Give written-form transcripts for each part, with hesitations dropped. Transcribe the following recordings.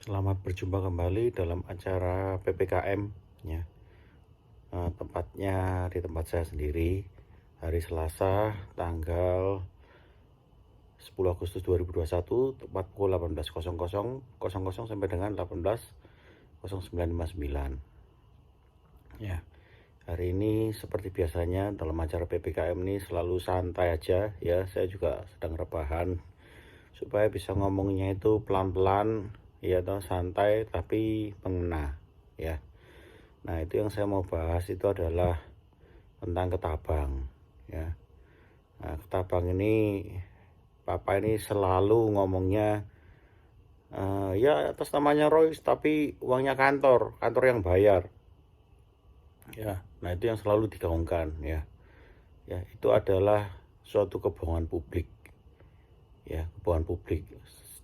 Selamat berjumpa kembali dalam acara PPKM ya. Tempatnya di tempat saya sendiri, hari Selasa tanggal 10 Agustus 2021, tepat pukul 18.00 sampai dengan 18.0959 ya. Hari ini seperti biasanya dalam acara PPKM ini selalu santai aja ya. Saya juga sedang rebahan supaya bisa ngomongnya itu pelan-pelan ya, toh santai tapi mengena ya. Nah, itu yang saya mau bahas itu adalah tentang ketabang ya. Nah, ketabang ini Papa ini selalu ngomongnya ya atas namanya Royce tapi uangnya kantor yang bayar ya. Nah, itu yang selalu digaungkan ya. Ya, itu adalah suatu kebohongan publik ya, kebohongan publik.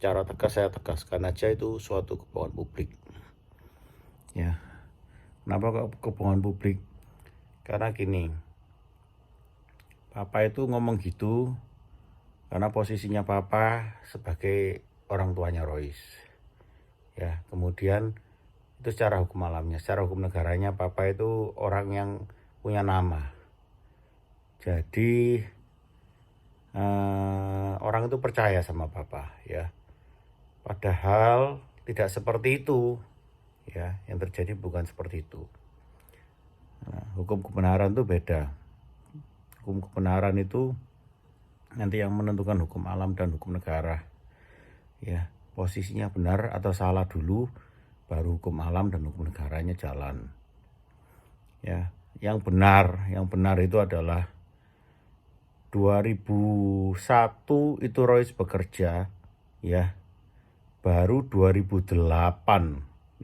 Secara tegas saya tegaskan aja, itu suatu kebohongan publik ya. Kenapa kebohongan publik? Karena gini, Papa itu ngomong gitu karena posisinya Papa sebagai orang tuanya Royce ya. Kemudian itu secara hukum alamnya, secara hukum negaranya Papa itu orang yang punya nama. Jadi orang itu percaya sama Papa ya. Padahal tidak seperti itu ya, yang terjadi bukan seperti itu. Nah, hukum kebenaran itu beda. Hukum kebenaran itu nanti yang menentukan hukum alam dan hukum negara ya. Posisinya benar atau salah dulu, baru hukum alam dan hukum negaranya jalan ya. Yang benar itu adalah 2001 itu Royce bekerja ya, baru 2008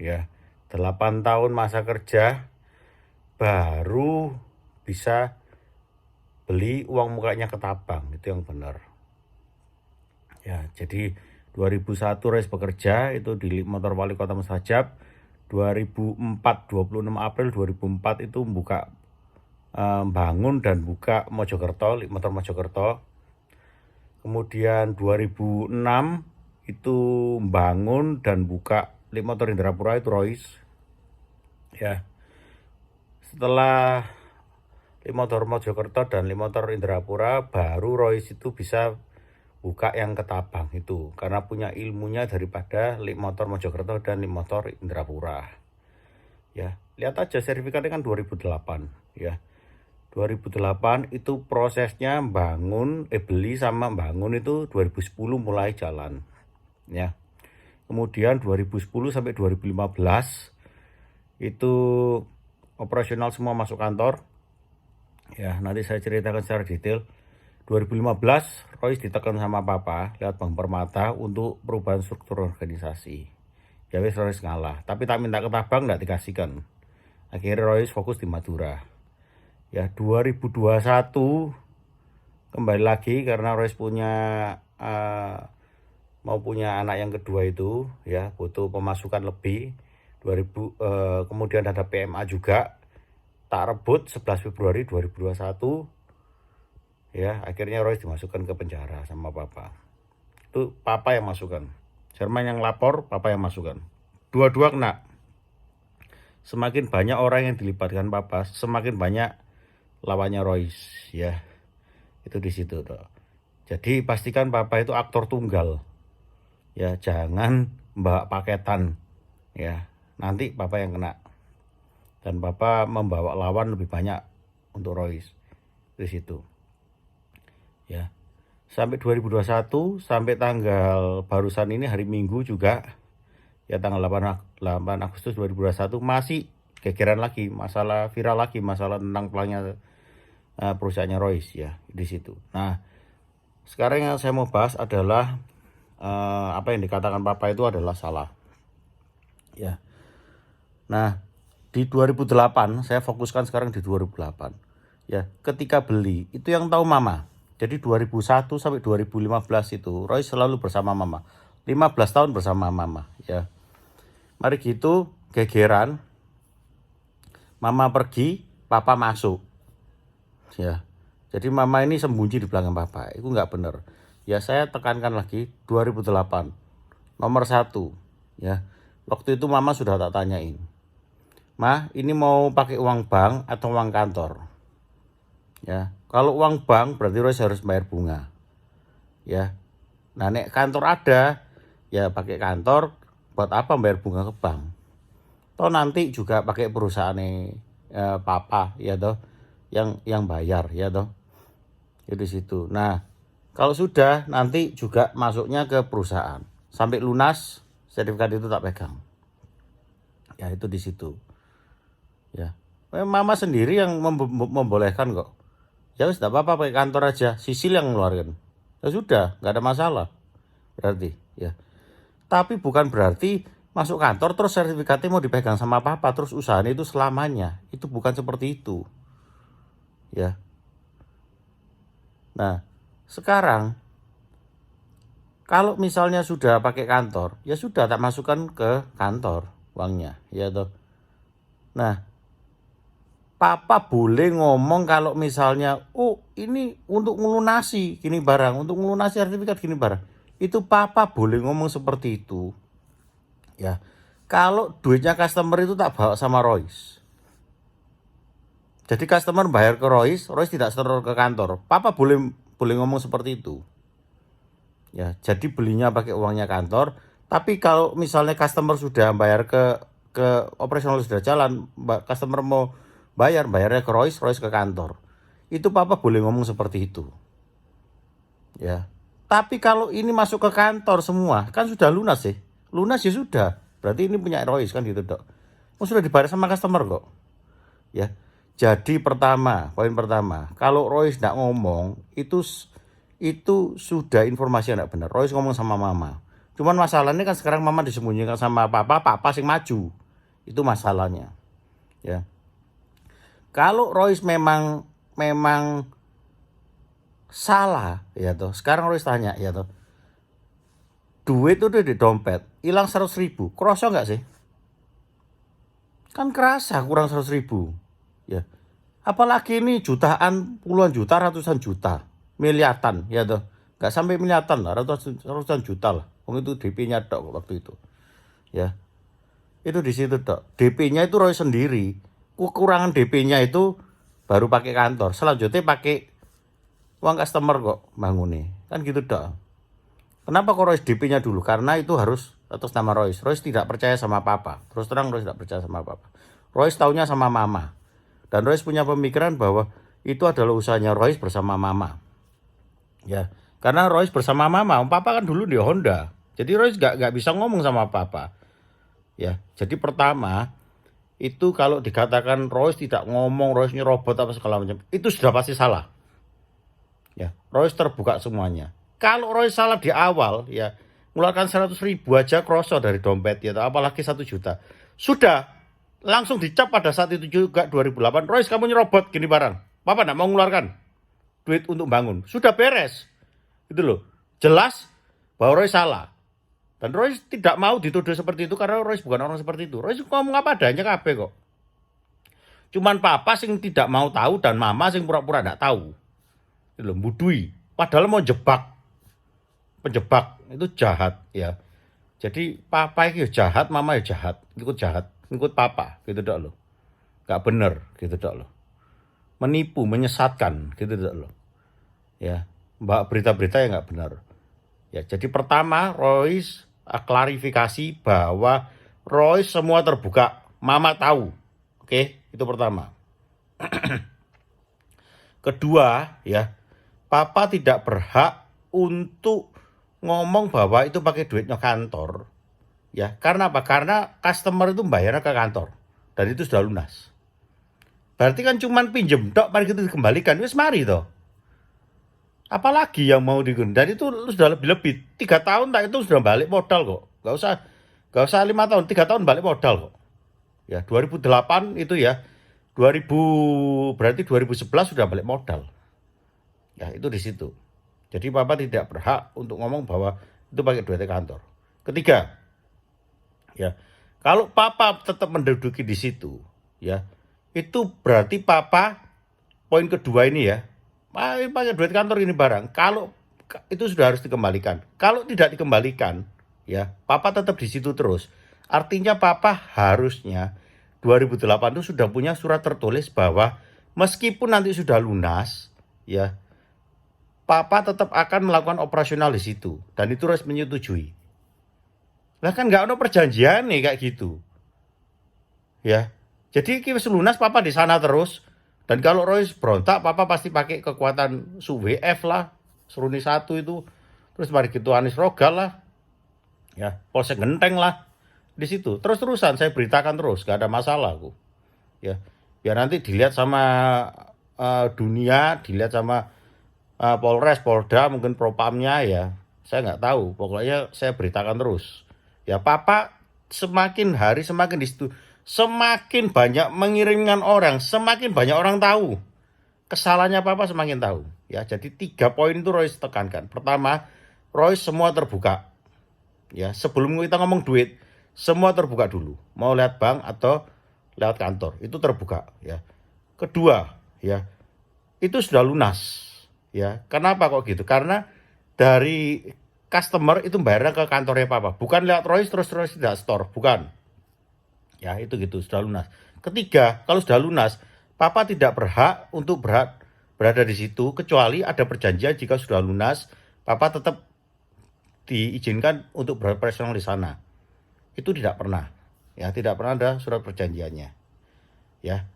ya, 8 tahun masa kerja baru bisa beli uang mukanya ketabang. Itu yang benar ya. Jadi 2001 Royce bekerja itu di motor wali kota Mustajab. 2004 26 April 2004 itu buka bangun dan buka Mojokerto, motor Mojokerto. Kemudian 2006 itu bangun dan buka motor Indrapura, itu Royce ya. Setelah motor Mojokerto dan motor Indrapura, baru Royce itu bisa buka yang ketabang itu, karena punya ilmunya daripada motor Mojokerto dan motor Indrapura ya. Lihat aja sertifikatnya kan 2008 ya. 2008 itu prosesnya beli sama bangun itu 2010 mulai jalan ya. Kemudian 2010 sampai 2015 itu operasional semua masuk kantor ya. Nanti saya ceritakan secara detail. 2015 Royce ditekan sama Papa lewat Bank Permata untuk perubahan struktur organisasi. Ya wis, Royce ngalah, tapi tak minta ketabang enggak dikasihkan. Akhirnya Royce fokus di Madura ya. 2021 kembali lagi karena Royce mau punya anak yang kedua itu ya, butuh pemasukan lebih. Kemudian ada PMA juga, tak rebut 11 Februari 2021 ya. Akhirnya Royce dimasukkan ke penjara sama Papa. Itu Papa yang masukkan, Sherman yang lapor, Papa yang masukkan. Dua-dua kena. Semakin banyak orang yang dilibatkan Papa, semakin banyak lawannya Royce ya. Itu di situ toh. Jadi pastikan Papa itu aktor tunggal ya, jangan bawa paketan ya. Nanti Papa yang kena, dan Papa membawa lawan lebih banyak untuk Royce di situ ya. Sampai 2021, sampai tanggal barusan ini hari Minggu juga ya, tanggal 8 Agustus 2021 masih gegeran lagi, masalah viral lagi, masalah tentang pelangnya perusahaannya Royce ya di situ. Nah, sekarang yang saya mau bahas adalah apa yang dikatakan Papa itu adalah salah ya. Nah, di 2008 saya fokuskan sekarang di 2008 ya. Ketika beli itu yang tahu Mama. Jadi 2001 sampai 2015 itu Royce selalu bersama Mama. 15 tahun bersama Mama ya. Mari gitu gegeran, Mama pergi, Papa masuk ya. Jadi Mama ini sembunyi di belakang Papa. Itu nggak benar ya. Saya tekankan lagi, 2008 nomor 1 ya. Waktu itu mama sudah tak tanyain, "Ma, ini mau pakai uang bank atau uang kantor?" Ya, kalau uang bank berarti Royce harus bayar bunga. Ya, nah nek kantor ada, ya pakai kantor. Buat apa bayar bunga ke bank? Toh nanti juga pakai perusahaannya papa, ya toh, yang bayar, ya toh. Itu situ. Nah, kalau sudah nanti juga masuknya ke perusahaan sampai lunas, sertifikat itu tak pegang. Ya itu di situ. Ya, mama sendiri yang membolehkan kok. Ya wis tidak apa-apa pakai kantor aja, sisil yang ngeluarin. Ya sudah, nggak ada masalah. Berarti, ya. Tapi bukan berarti masuk kantor terus sertifikatnya mau dipegang sama papa terus usahanya itu selamanya. Itu bukan seperti itu. Ya. Nah, sekarang kalau misalnya sudah pakai kantor, ya sudah tak masukkan ke kantor uangnya, ya toh. Nah, papa boleh ngomong kalau misalnya, oh ini untuk melunasi gini barang, untuk melunasi sertifikat gini barang. Itu papa boleh ngomong seperti itu. Ya, kalau duitnya customer itu tak bawa sama Royce. Jadi customer bayar ke Royce, Royce tidak setor ke kantor. Papa boleh ngomong seperti itu. Ya, jadi belinya pakai uangnya kantor. Tapi kalau misalnya customer sudah bayar ke operasional sudah jalan, customer mau bayarnya ke Royce ke kantor. Itu papa boleh ngomong seperti itu. Ya. Tapi kalau ini masuk ke kantor semua, kan sudah lunas sih. Lunas ya sudah. Berarti ini punya Royce kan gitu, Dok. Oh, sudah dibayar sama customer kok. Ya. Jadi poin pertama, kalau Royce enggak ngomong, itu sudah informasi yang enggak benar. Royce ngomong sama mama. Cuman masalahnya kan sekarang mama disembunyikan sama papa sing maju. Itu masalahnya. Ya. Kalau Royce memang salah, ya toh. Sekarang Royce tanya, ya toh. Duit itu di dompet, hilang 100.000. Kerasa nggak sih? Kan kerasa kurang 100.000. Ya. Apalagi ini jutaan, puluhan juta, ratusan juta, miliaran, ya toh. Nggak sampai miliaran lah, ratusan juta lah. Itu DP-nya tok waktu itu. Ya. Itu di situ tok. DP-nya itu Royce sendiri. Kekurangan DP-nya itu baru pakai kantor. Selanjutnya pakai uang customer kok bangunnya. Kan gitu dah. Kenapa kok Royce DP-nya dulu? Karena itu harus atas nama Royce. Royce tidak percaya sama papa. Terus terang Royce tidak percaya sama papa. Royce taunya sama mama. Dan Royce punya pemikiran bahwa itu adalah usahanya Royce bersama mama. Ya, karena Royce bersama mama, papa kan dulu di Honda. Jadi Royce gak bisa ngomong sama papa. Ya, jadi pertama itu kalau dikatakan Royce tidak ngomong, Royce nyerobot apa segala macam, itu sudah pasti salah. Ya, Royce terbuka semuanya. Kalau Royce salah di awal, ya mengeluarkan 100.000 aja kroso dari dompet, ya, apalagi 1 juta. Sudah langsung dicap pada saat itu juga 2008, Royce kamu nyerobot gini barang. Papa enggak mau mengeluarkan duit untuk bangun. Sudah beres. Itu loh. Jelas bahwa Royce salah. Dan Royce tidak mau dituduh seperti itu karena Royce bukan orang seperti itu. Royce ngomong apa adanya kabeh kok. Cuman papa sing tidak mau tahu dan mama sing pura-pura enggak tahu. Itu loh, budui. Padahal mau jebak. Penjebak itu jahat ya. Jadi papa itu jahat, mama ya jahat. Ikut papa gitu dok loh. Enggak bener gitu dok loh. Menipu, menyesatkan gitu dok loh. Ya, mbak berita-berita yang enggak benar. Ya, jadi pertama Royce klarifikasi bahwa Royce semua terbuka, mama tahu. Oke, itu pertama. Kedua, ya, papa tidak berhak untuk ngomong bahwa itu pakai duitnya kantor. Ya, karena apa? Karena customer itu bayarnya ke kantor dan itu sudah lunas. Berarti kan cuman pinjem tok, mari itu dikembalikan. Wis mari toh. Apalagi yang mau digunakan, dan itu sudah lebih 3 tahun tak itu sudah balik modal kok. Gak usah 5 tahun, 3 tahun balik modal kok. Ya 2008 itu ya 2000 berarti 2011 sudah balik modal. Ya itu di situ. Jadi papa tidak berhak untuk ngomong bahwa itu pakai duit kantor. Ketiga, ya kalau papa tetap menduduki di situ, ya itu berarti papa poin kedua ini ya. Pakai duit kantor ini barang. Kalau itu sudah harus dikembalikan. Kalau tidak dikembalikan, ya, papa tetap di situ terus. Artinya papa harusnya 2008 itu sudah punya surat tertulis bahwa meskipun nanti sudah lunas, ya, papa tetap akan melakukan operasional di situ dan itu harus menyetujui. Lah kan nggak ada perjanjian nih kayak gitu, ya. Jadi wis lunas papa di sana terus. Dan kalau Royce berontak, papa pasti pakai kekuatan SUWF lah, Seruni 1 itu. Terus mari gitu Anies Rogal lah, ya, Polsek Genteng lah di situ. Terus-terusan saya beritakan terus, gak ada masalah aku. Ya, biar nanti dilihat sama dunia, dilihat sama Polres, Polda, mungkin Propamnya ya. Saya nggak tahu, pokoknya saya beritakan terus. Ya, papa semakin hari semakin di situ. Semakin banyak mengirimkan orang, semakin banyak orang tahu. Kesalahannya papa semakin tahu. Ya, jadi 3 poin itu Royce tekankan. Pertama, Royce semua terbuka. Ya, sebelum kita ngomong duit, semua terbuka dulu. Mau lihat bank atau lewat kantor, itu terbuka, ya. Kedua, ya, itu sudah lunas. Ya, kenapa kok gitu? Karena dari customer itu bayarnya ke kantornya papa, bukan lewat Royce terus tidak store, bukan. Ya, itu gitu, sudah lunas. Ketiga, kalau sudah lunas, papa tidak berhak untuk berada di situ kecuali ada perjanjian. Jika sudah lunas, papa tetap diizinkan untuk beroperasional di sana. Itu tidak pernah. Ya, tidak pernah ada surat perjanjiannya. Ya.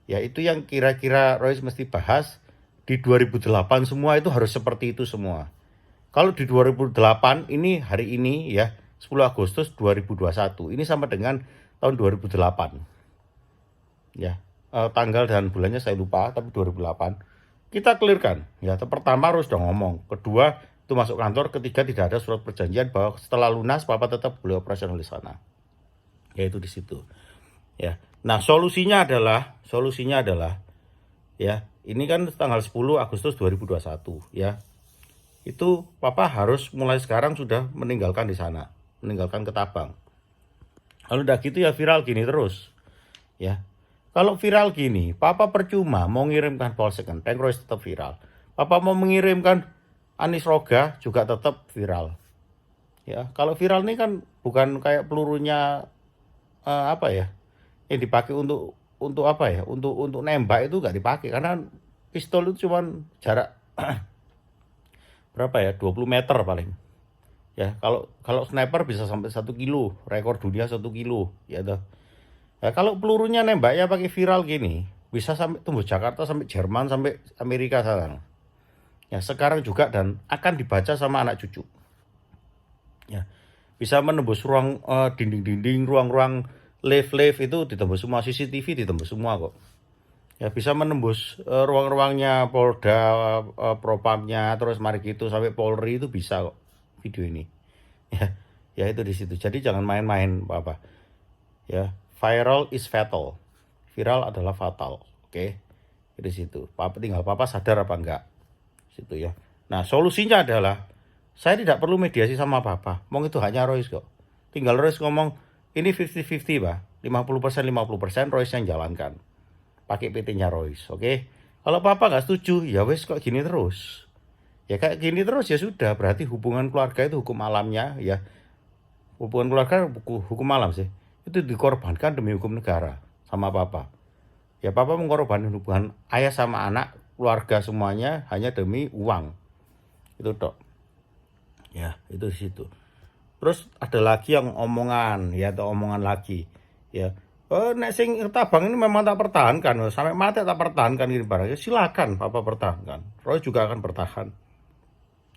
Ya, itu yang kira-kira Royce mesti bahas. Di 2008 semua itu harus seperti itu semua. Kalau di 2008 ini hari ini ya 10 Agustus 2021 ini sama dengan tahun 2008. Ya, tanggal dan bulannya saya lupa tapi 2008. Kita clearkan. Ya, pertama harus udah ngomong. Kedua itu masuk kantor. Ketiga tidak ada surat perjanjian bahwa setelah lunas papa tetap boleh operasional di sana. Yaitu di situ. Ya. Nah, solusinya adalah ya, ini kan tanggal 10 Agustus 2021 ya. Itu papa harus mulai sekarang sudah meninggalkan di sana, meninggalkan Ketabang. Kalau udah gitu ya viral gini terus. Ya. Kalau viral gini, papa percuma mau mengirimkan Polsek Genteng Royce tetap viral. Papa mau mengirimkan Anies Roga juga tetap viral. Ya, kalau viral ini kan bukan kayak pelurunya apa ya? Yang dipakai untuk apa ya? Untuk nembak itu nggak dipakai karena pistol itu cuman jarak berapa ya? 20 meter paling. Ya, kalau sniper bisa sampai 1 kilo, rekor dunia 1 kilo, ya toh. Ya, kalau pelurunya nembaknya pakai viral gini, bisa sampai tembus Jakarta, sampai Jerman, sampai Amerika sana. Ya, sekarang juga dan akan dibaca sama anak cucu. Ya, bisa menembus ruang dinding-dinding, ruang-ruang lift itu ditembus semua, CCTV ditembus semua kok. Ya, bisa menembus ruang-ruangnya Polda, Propamnya, terus mari gitu sampai Polri itu bisa kok video ini. Ya, ya itu di situ. Jadi jangan main-main apa. Ya, viral is fatal. Viral adalah fatal. Oke. Di situ. Tinggal papa sadar apa enggak. Situ ya. Nah, solusinya adalah saya tidak perlu mediasi sama papa. Mau itu hanya Royce kok. Tinggal Royce ngomong ini 50-50, Pak. 50% Royce yang jalankan. Pakai PT-nya Royce, oke? Kalau papa nggak setuju, ya wes kok gini terus. Ya kayak gini terus ya sudah, berarti hubungan keluarga itu hukum alamnya ya. Hubungan keluarga hukum alam sih. Itu dikorbankan demi hukum negara sama papa. Ya papa mengorbankan hubungan ayah sama anak, keluarga semuanya hanya demi uang. Itu tok. Ya, itu di situ. Terus ada lagi yang omongan, ya atau omongan lagi. Ya, nek sing Ketabang ini memang tak pertahankan, sampai mati tak pertahankan ini barangnya. Silakan papa pertahankan. Roy juga akan bertahan.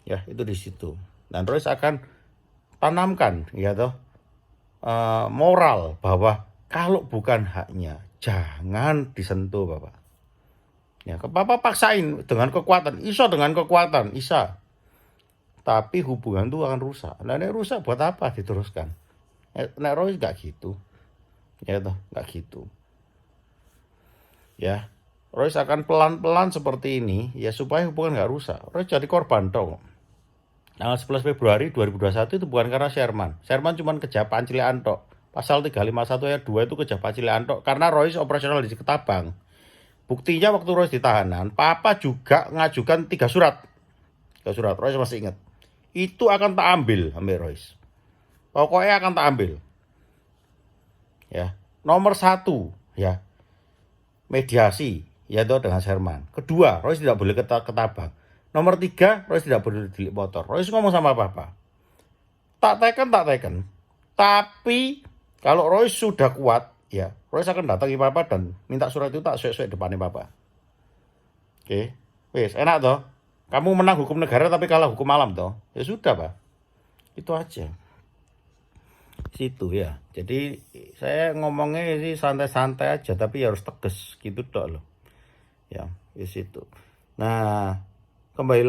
Ya, itu di situ. Dan Roy akan tanamkan, ya toh, moral bahwa kalau bukan haknya, jangan disentuh bapak. Ya, papa paksain dengan kekuatan, dengan kekuatan, isa. Tapi hubungan itu akan rusak. Nah, ini rusak buat apa diteruskan? Nah, Roy gak gitu. Ya toh, gak gitu. Ya, Roy akan pelan-pelan seperti ini ya supaya hubungan gak rusak. Roy jadi korban dong. Tanggal 11 Februari 2021 itu bukan karena Sherman. Sherman cuma kejar pancilean tok. Pasal 351 ayat 2 itu kejar pancilean tok karena Roy operasional di Ketabang. Buktinya waktu Roy ditahanan, papa juga ngajukan 3 surat. 3 surat, Roy masih ingat. Itu akan tak ambil Royce. Pokoknya akan tak ambil. ya. Nomor 1 ya, mediasi yaitu dengan Sherman. Kedua, Royce tidak boleh ketabang. Nomor 3, Royce tidak boleh dilik motor. Royce ngomong sama papa, tak teken. Tapi kalau Royce sudah kuat, ya Royce akan datangi papa dan minta surat itu tak suek-suek depannya papa. Oke, wes enak toh. Kamu menang hukum negara tapi kalah hukum alam toh. Ya sudah pak, itu aja. Situ ya. Jadi saya ngomongnya sih santai-santai aja tapi harus tegas gitu dok loh. Ya, di situ. Nah, kembali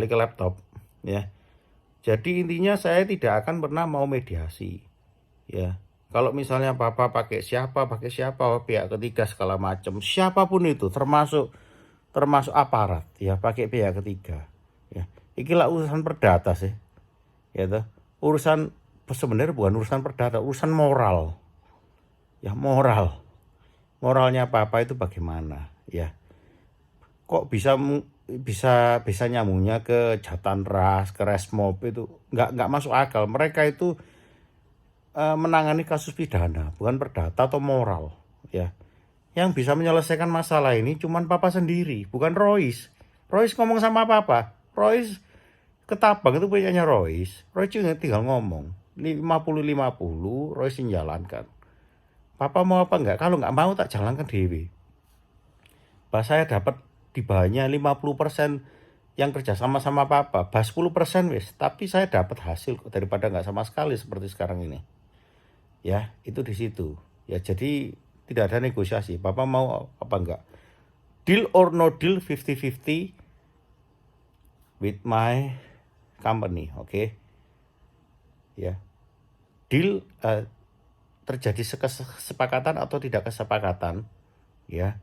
ke laptop ya. Jadi intinya saya tidak akan pernah mau mediasi. Ya. Kalau misalnya papa pakai siapa pihak ketiga segala macam, siapapun itu termasuk aparat ya pakai pihak ketiga. Ya. Ikilah urusan perdata sih. Ya toh. Urusan sebenarnya bukan urusan perdata, urusan moral. Ya, moral. Moralnya papa itu bagaimana? Ya. Kok bisa nyambungnya ke Jatan Ras, ke Resmob itu nggak masuk akal. Mereka itu menangani kasus pidana, bukan perdata atau moral, ya. Yang bisa menyelesaikan masalah ini cuman papa sendiri, bukan Royce. Royce ngomong sama papa. Royce ketabang itu punyanya Royce. Royce tinggal ngomong 50-50, Royce menjalankan. Papa mau apa enggak? Kalau enggak mau tak jalankan dewe. Pas saya dapat di bawahnya 50% yang kerja sama papa, bah 10% wis, tapi saya dapat hasil daripada enggak sama sekali seperti sekarang ini. Ya, itu di situ. Ya, jadi tidak ada negosiasi. Papa mau apa enggak? Deal or no deal 50-50 with my company, oke? Ya. Deal terjadi kesepakatan atau tidak kesepakatan, ya.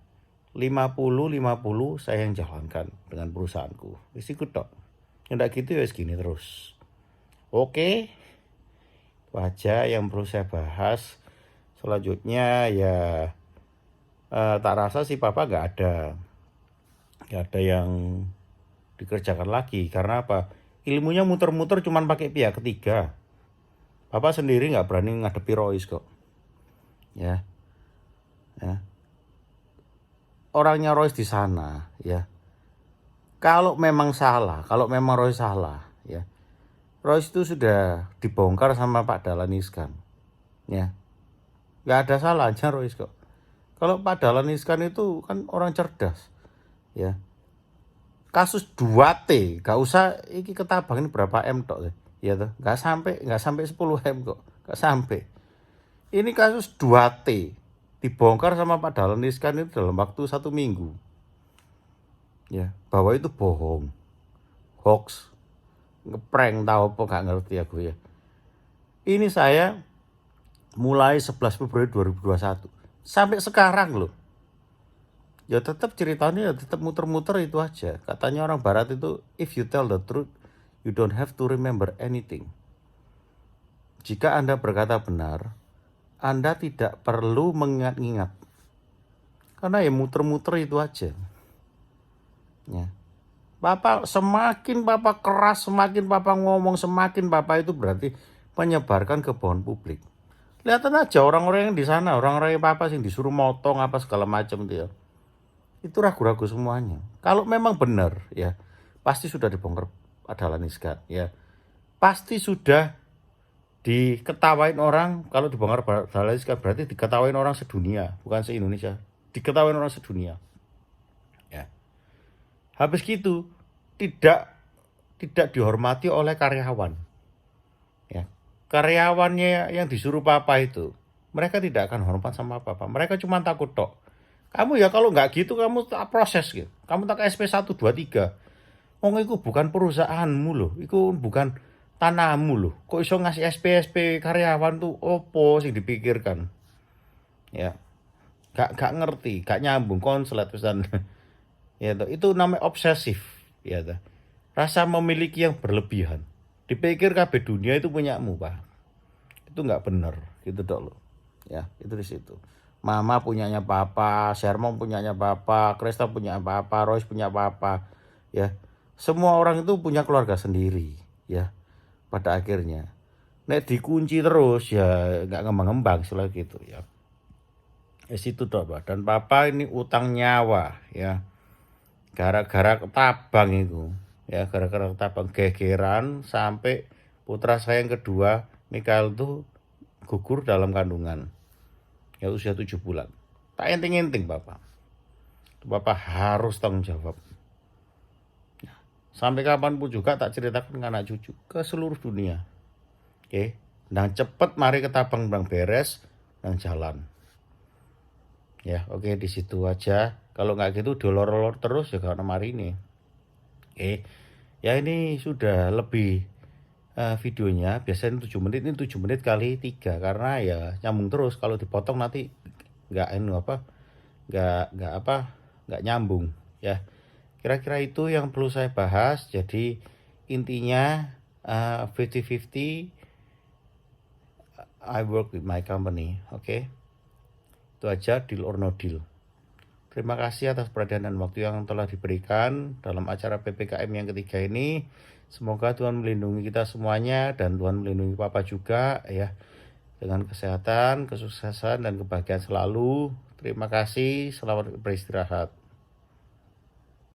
50-50 saya yang jalankan dengan perusahaanku. Wis iku tok. Ndak gitu ya segini terus. Oke. Aja yang perlu saya bahas. Selanjutnya ya tak rasa sih papa nggak ada yang dikerjakan lagi. Karena apa? Ilmunya muter-muter cuman pakai pihak ketiga. Papa sendiri nggak berani ngadepi Royce kok. Ya. Orangnya Royce di sana, ya. Kalau memang Royce salah, ya. Royce itu sudah dibongkar sama Pak Dahlan Iskan. Ya. Gak ada salahnya Royce kok. Kalau Pak Dahlan Iskan itu kan orang cerdas. Ya. Kasus 2T, gak usah iki ketabang ini berapa M tok. Ya tuh, gak sampai 10 M kok. Gak sampai. Ini kasus 2T. Dibongkar sama Pak Dahlan Iskan itu dalam waktu 1 minggu. Ya, bahwa itu bohong. Hoax. Ngeprank tahu apa gak ngerti aku ya. Ini saya mulai 11 Februari 2021 sampai sekarang loh. Ya tetap ceritanya tetap muter-muter itu aja. Katanya orang barat itu if you tell the truth you don't have to remember anything. Jika Anda berkata benar, Anda tidak perlu mengingat-ingat. Karena ya muter-muter itu aja. Ya. Semakin Papa keras, semakin Papa ngomong, semakin Papa itu berarti menyebarkan kebohongan publik. Lihat aja orang-orang yang di sana, orang-orang yang Papa sih disuruh motong apa segala macam dia. Itu ragu-ragu semuanya. Kalau memang benar ya, pasti sudah dibongkar Dahlan Iskan ya. Pasti sudah diketawain orang. Kalau dibongkar Dahlan Iskan berarti diketawain orang sedunia, bukan se-Indonesia. Diketawain orang sedunia. Ya. Habis gitu tidak dihormati oleh karyawan. Ya. Karyawannya yang disuruh papa itu, mereka tidak akan hormat sama papa. Mereka cuma takut tok. Kamu ya kalau nggak gitu kamu tak proses gitu. Kamu tak SP 1 2 3. Wong itu bukan perusahaanmu loh. Itu bukan tanahmu loh. Kok iso ngasih SP karyawan tuh opo sih dipikirkan. Ya. Gak ngerti, gak nyambung konslet pesan. Ya toh, itu namanya obsesif, ya toh. Rasa memiliki yang berlebihan. Dipikir kabeh dunia itu punyamu, Pak. Itu nggak benar, gitu dok lo. Ya, itu di situ. Mama punyanya papa, Sherman punyanya papa, Krista punya papa, Royce punya papa, ya. Semua orang itu punya keluarga sendiri, ya. Pada akhirnya. Nek dikunci terus ya nggak ngembang-ngembang istilah gitu ya. Situ toh Pak. Dan papa ini utang nyawa ya. Gara-gara ketabang itu. Ya, gara-gara ketabang gegeran sampai putra saya yang kedua, Mikael tuh gugur dalam kandungan. Ya usia 7 bulan. Tak enting-enting Bapak. Bapak harus tanggung jawab. Sampai kapanpun juga tak ceritakan ke anak cucu ke seluruh dunia. Oke, nah cepet mari ketabang bang beres dan jalan. Ya, oke di situ aja. Kalau nggak gitu dolor-dolor terus ya karena mari ini. Oke, ya ini sudah lebih videonya. Biasanya 7 menit, ini 7 menit kali 3 karena ya nyambung terus. Kalau dipotong nanti nggak nggak nyambung ya. Kira-kira itu yang perlu saya bahas. Jadi intinya 50-50 I work with my company. Oke. Itu aja, deal or no deal. Terima kasih atas perhatian dan waktu yang telah diberikan dalam acara PPKM yang ketiga ini. Semoga Tuhan melindungi kita semuanya dan Tuhan melindungi Papa juga ya. Dengan kesehatan, kesuksesan dan kebahagiaan selalu. Terima kasih, selamat beristirahat.